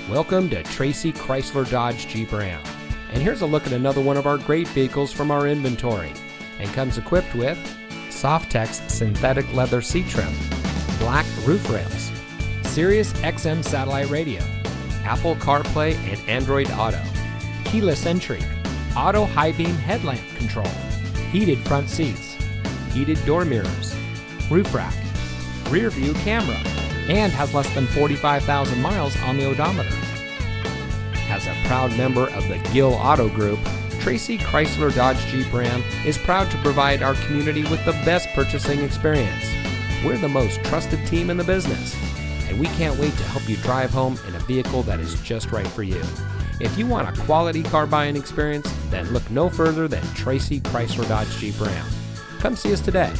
Welcome to Tracy Chrysler Dodge Jeep Ram. And here's a look at another one of our great vehicles from our inventory. And comes equipped with Softex synthetic leather seat trim, black roof rails, Sirius XM satellite radio, Apple CarPlay and Android Auto, keyless entry, auto high beam headlamp control, heated front seats, heated door mirrors, roof rack, rear view camera, and has less than 45,000 miles on the odometer. As a proud member of the Gill Auto Group, Tracy Chrysler Dodge Jeep Ram is proud to provide our community with the best purchasing experience. We're the most trusted team in the business, and we can't wait to help you drive home in a vehicle that is just right for you. If you want a quality car buying experience, then look no further than Tracy Chrysler Dodge Jeep Ram. Come see us today.